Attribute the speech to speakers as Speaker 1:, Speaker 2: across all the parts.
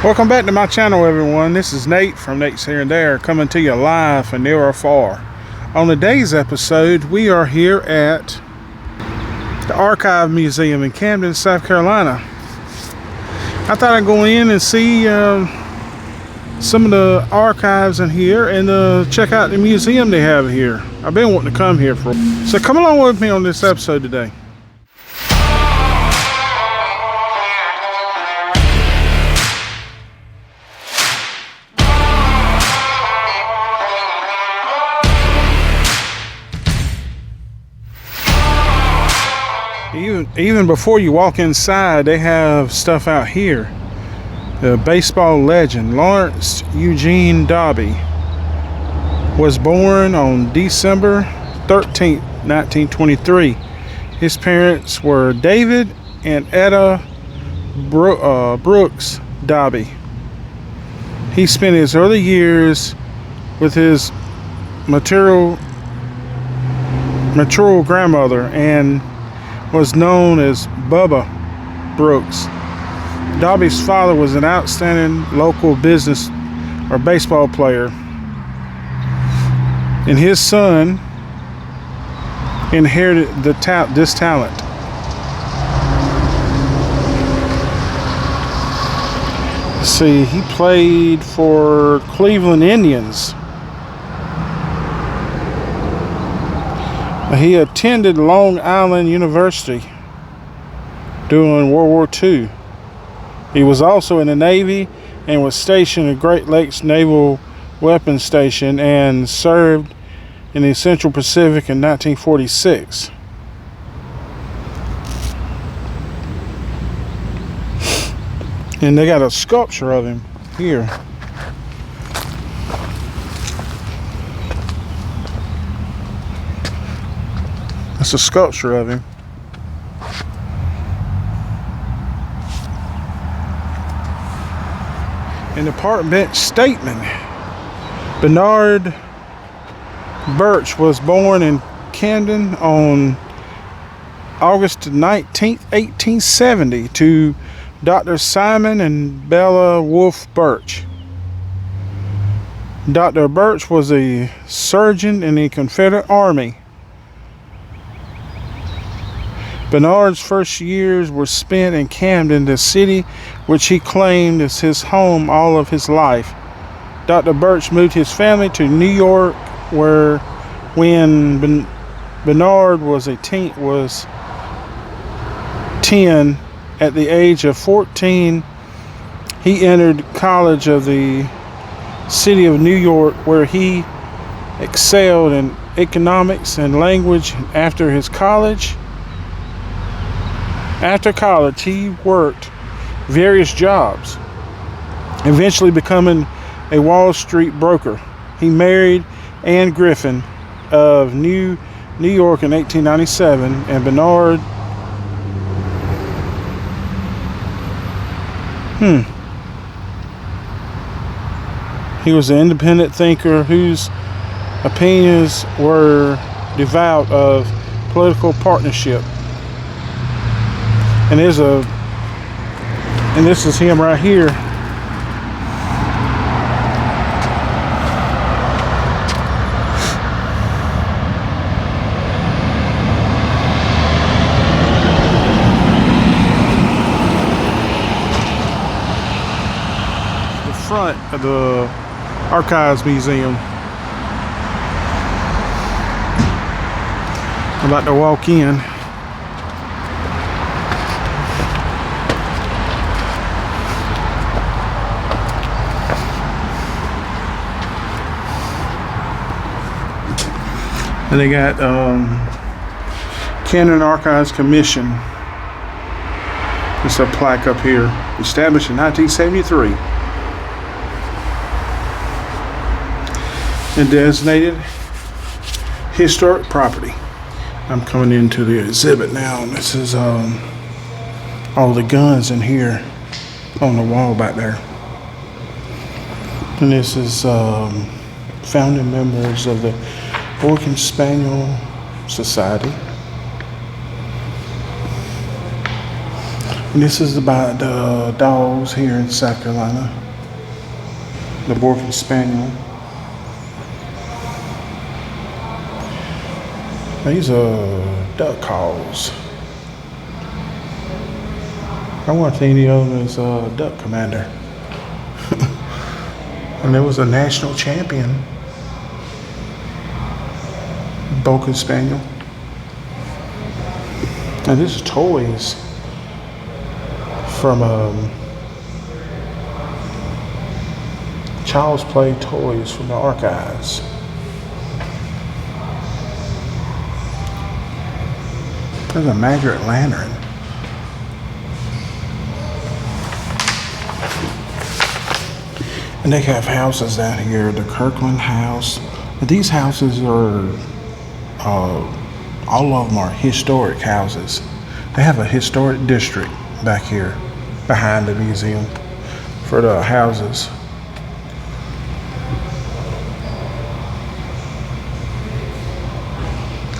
Speaker 1: Welcome back to my channel, everyone. This is Nate from Nate's Here and There, coming to you live from near or far. On today's episode, we are here at the Archive Museum in Camden, South Carolina. I thought I'd go in and see some of the archives in here and check out the museum they have here. I've been wanting to come here for. So come along with me on this episode today. Even before you walk inside, they have stuff out here. The baseball legend Lawrence Eugene Dobbie was born on December 13th, 1923. His parents were David and Etta Brooks Dobbie. He spent his early years with his maternal grandmother and was known as Bubba Brooks. Dobbie's father was an outstanding local business or baseball player, and his son inherited this talent. Let's see, he played for Cleveland Indians. He attended Long Island University during World War II. He was also in the Navy and was stationed at Great Lakes Naval Weapons Station and served in the Central Pacific in 1946. And they got a sculpture of him here. It's a sculpture of him. In the park bench statement, Bernard Birch was born in Camden on August 19th, 1870 to Dr. Simon and Bella Wolfe Birch. Dr. Birch was a surgeon in the Confederate Army. Bernard's first years were spent in Camden, the city which he claimed as his home all of his life. Dr. Birch moved his family to New York, where when Bernard was 10, at the age of 14, he entered college of the city of New York, where he excelled in economics and language. After college, he worked various jobs, eventually becoming a Wall Street broker. He married Anne Griffin of New York in 1897, and Bernard he was an independent thinker whose opinions were devout of political partnership. And this is him right here. The front of the Archives Museum. I'm about to walk in. And they got Camden Archives Commission. It's a plaque up here, established in 1973 and designated historic property. I'm coming into the exhibit now, and this is all the guns in here on the wall back there. And this is founding members of the Orkin Spaniel Society. And this is about the dogs here in South Carolina. The Border Spaniel. These are duck calls. I want any of them as a duck commander. And there was a national champion, Border Spaniel. And this is toys from Child's Play toys from the archives. There's a Margaret Lantern. And they have houses down here, the Kirkland House. These houses are, all of them are historic houses. They have a historic district back here behind the museum for the houses.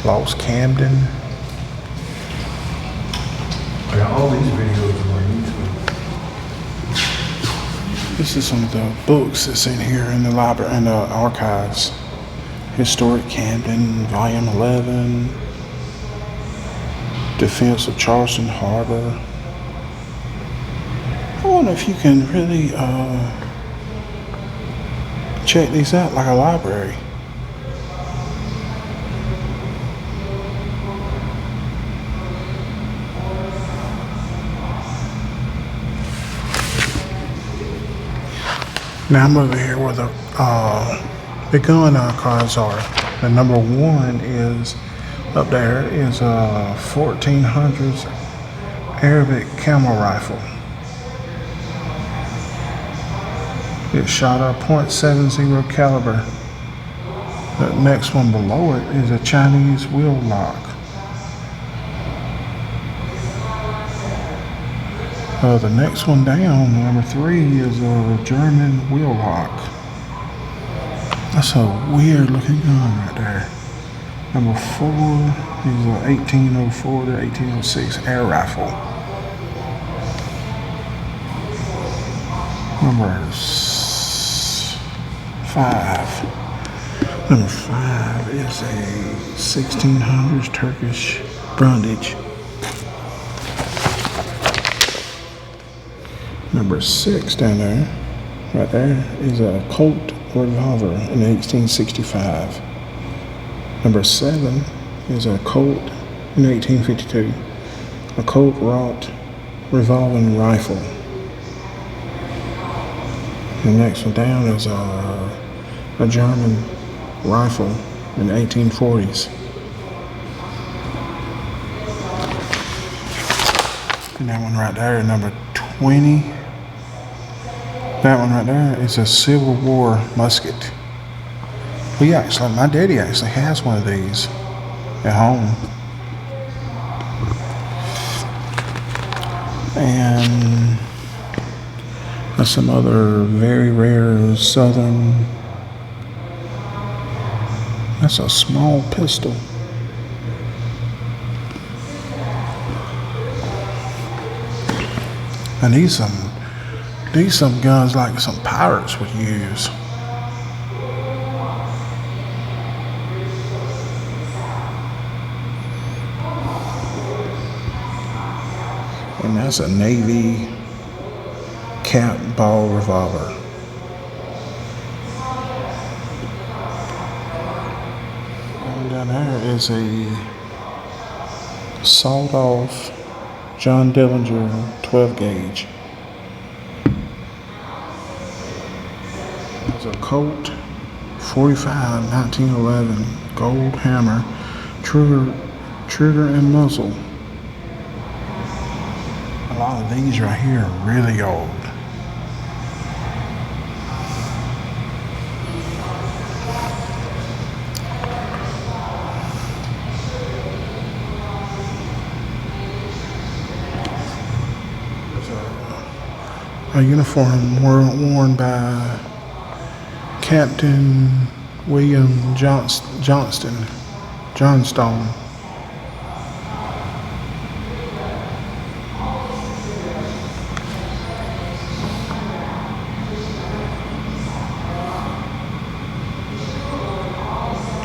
Speaker 1: Lost Camden.
Speaker 2: Yeah, all these videos are on YouTube.
Speaker 1: This is some of the books that's in here in the library, in the archives. Historic Camden, Volume 11. Defense of Charleston Harbor. I wonder if you can really check these out like a library. Now I'm over here where the gun archives are. The number one is up there is a 1400s Arabic camel rifle. It shot a .70 caliber. The next one below it is a Chinese wheel lock. The next one down, number 3, is a German wheel lock. That's a weird looking gun right there. Number 4 is a 1804 to 1806 air rifle. Number 5. Number 5 is a 1600s Turkish brundage. Number 6 down there, right there, is a Colt revolver in 1865. Number 7 is a Colt in 1852. A Colt wrought revolving rifle. The next one down is a German rifle in the 1840s. And that one right there, number 20. That one right there is a Civil War musket. My daddy actually has one of these at home. And there's some other very rare southern. That's a small pistol. And these some guns like some pirates would use. And that's a Navy cap ball revolver. And down there is a sawed-off John Dillinger 12 gauge. There's a Colt 45 1911 gold hammer, trigger and muzzle. A lot of these right here are really old. A uniform worn by Captain William Johnstone.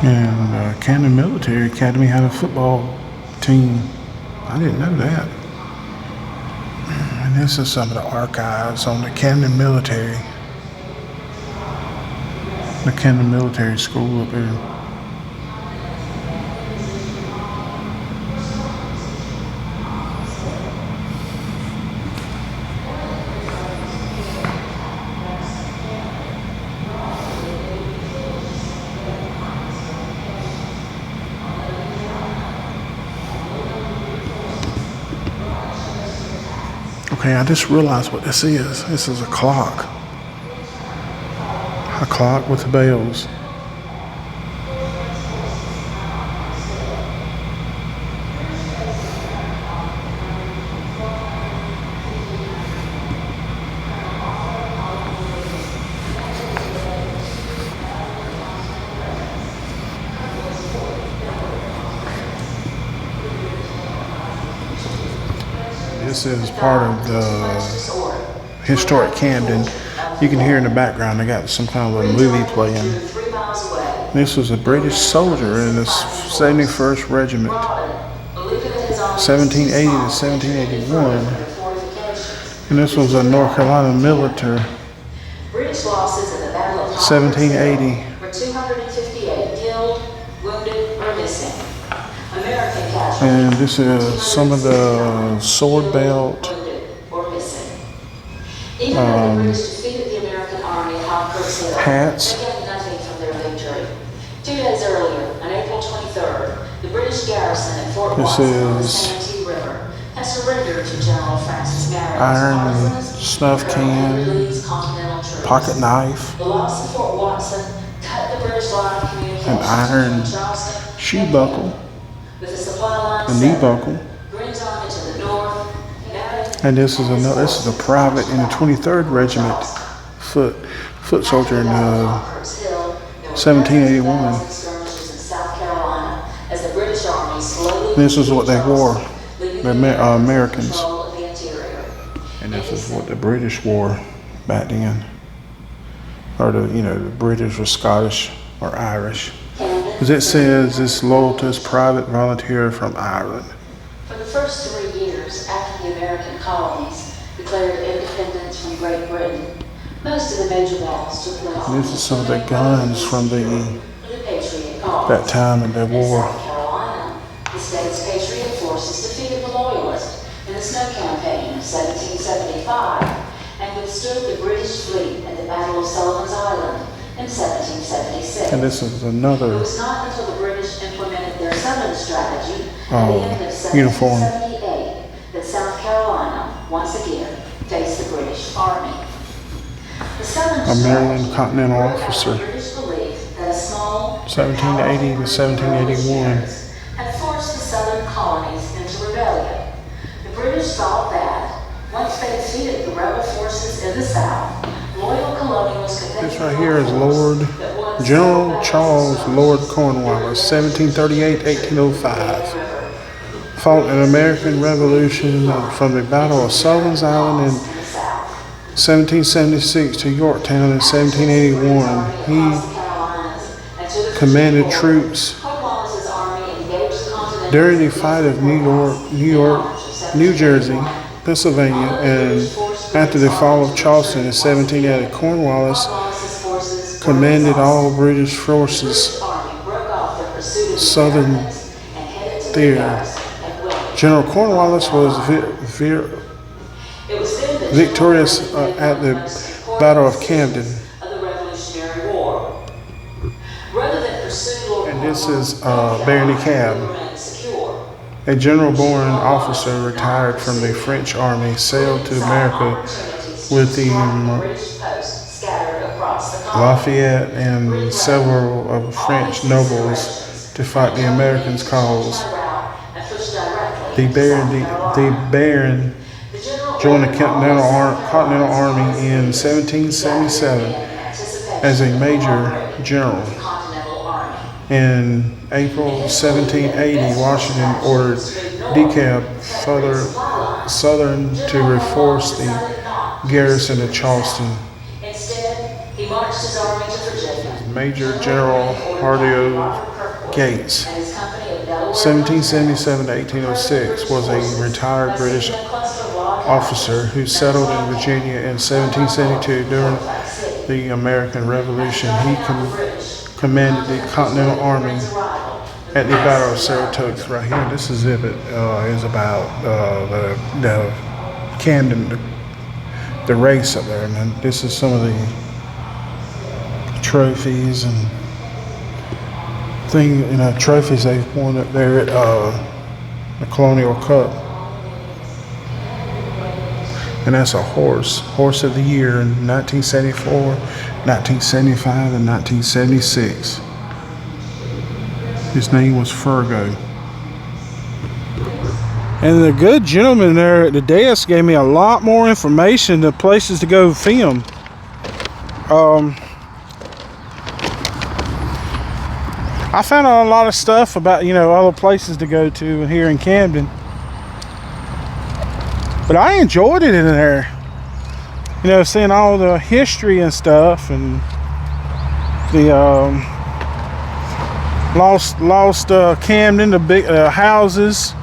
Speaker 1: And Camden Military Academy had a football team. I didn't know that. And this is some of the archives on the Camden Military. The Camden Military School up there. Okay, I just realized what this is. This is a clock. A clock with bells. This is part of the historic Camden. You can hear in the background they got some kind of a movie playing. This was a British soldier in the 71st Regiment, 1780 to 1781. And this was a North Carolina military, 1780.
Speaker 3: 258 killed, wounded, or missing. American casualties.
Speaker 1: And this is some of the sword belt,
Speaker 3: Even though the British defeated the American army at Hawkers Hill,
Speaker 1: hats.
Speaker 3: they gained nothing from their victory. 2 days earlier, on April 23rd, the British garrison at Fort Watson on the Santee River had surrendered to General Francis Marion's
Speaker 1: Iron snuff can, pocket knife,
Speaker 3: The loss of Fort Watson cut the British line of communication
Speaker 1: an iron
Speaker 3: from Charleston
Speaker 1: shoe buckle,
Speaker 3: with the supply line
Speaker 1: a knee
Speaker 3: severed.
Speaker 1: buckle.
Speaker 3: Green's army to the north, United
Speaker 1: And this is a private in the 23rd Regiment, foot soldier in 1781. This is what they wore, the Americans. And this is what the British wore back then. Or the British or Scottish or Irish. Because it says this loyal to his private volunteer from Ireland.
Speaker 3: For the first 3 years after the American colonies declared independence from Great Britain, most of the major battles took place.
Speaker 1: This is some of the guns from
Speaker 3: the Patriot Cause.
Speaker 1: that time in the
Speaker 3: In
Speaker 1: war.
Speaker 3: South Carolina, the state's Patriot forces defeated the Loyalists in the Snow Campaign of 1775 and withstood the British fleet at the Battle of Sullivan's Island in 1776.
Speaker 1: And this is
Speaker 3: It
Speaker 1: another
Speaker 3: was not until the British implemented their Southern strategy at the end of
Speaker 1: uniform.
Speaker 3: 1778 that South Carolina once again faced the British Army. The Southern
Speaker 1: a Maryland
Speaker 3: strategy
Speaker 1: Continental
Speaker 3: grew out of
Speaker 1: officer,
Speaker 3: the British belief that a small
Speaker 1: 1780 to 1781.
Speaker 3: had forced the Southern colonies into rebellion. The British thought that once they defeated the rebel forces in the South, loyal colonials could then
Speaker 1: This right here is Lord General Charles Lord Cornwallis, 1738-1805. Fought an American Revolution from the Battle of Sullivan's Island in 1776 to Yorktown in 1781. He commanded troops during the fight of New Jersey, Pennsylvania, and after the fall of Charleston in 1780, Cornwallis commanded all British forces southern there. General Cornwallis was victorious at the Battle of Camden. And this is Barony Cab. A General Bourne officer retired from the French army sailed to America with the Lafayette and several of French nobles to fight the Americans' cause. The Baron joined the Continental Army in 1777 as a major general. In April 1780, Washington ordered DeKalb Southern to reinforce the garrison of Charleston.
Speaker 3: Instead, he marched his army to Virginia.
Speaker 1: Major General Gates,
Speaker 3: and his company of Delaware
Speaker 1: 1777 to 1806, was a retired British officer who settled in Virginia in 1772 during the American Revolution. He commanded the Continental Army at the Battle of Saratoga. Right here, this exhibit is about the Camden, the race up there, and then this is some of the trophies and trophies they've won up there at the Colonial Cup. And that's a horse of the year in 1974, 1975, and 1976. His name was Fergo. And the good gentleman there at the desk gave me a lot more information, the places to go film. I found out a lot of stuff about, other places to go to here in Camden. But I enjoyed it in there. Seeing all the history and stuff, and the lost Camden, the big houses.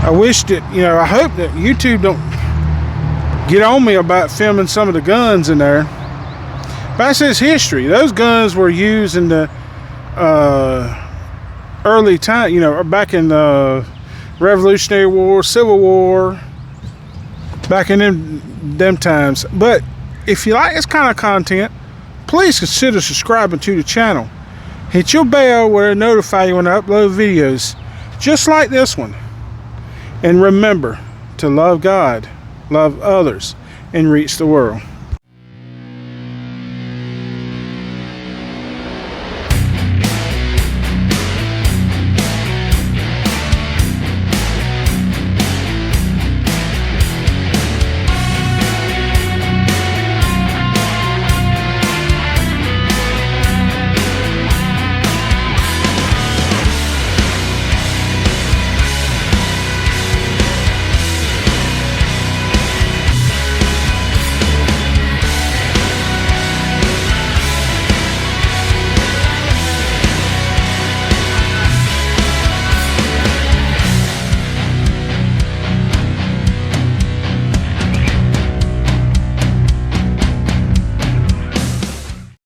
Speaker 1: I wish that, I hope that YouTube don't get on me about filming some of the guns in there. But that's his history. Those guns were used in the early time, back in the Revolutionary War, Civil War, back in them times. But if you like this kind of content, please consider subscribing to the channel. Hit your bell where it'll notify you when I upload videos just like this one. And remember to love God, love others, and reach the world.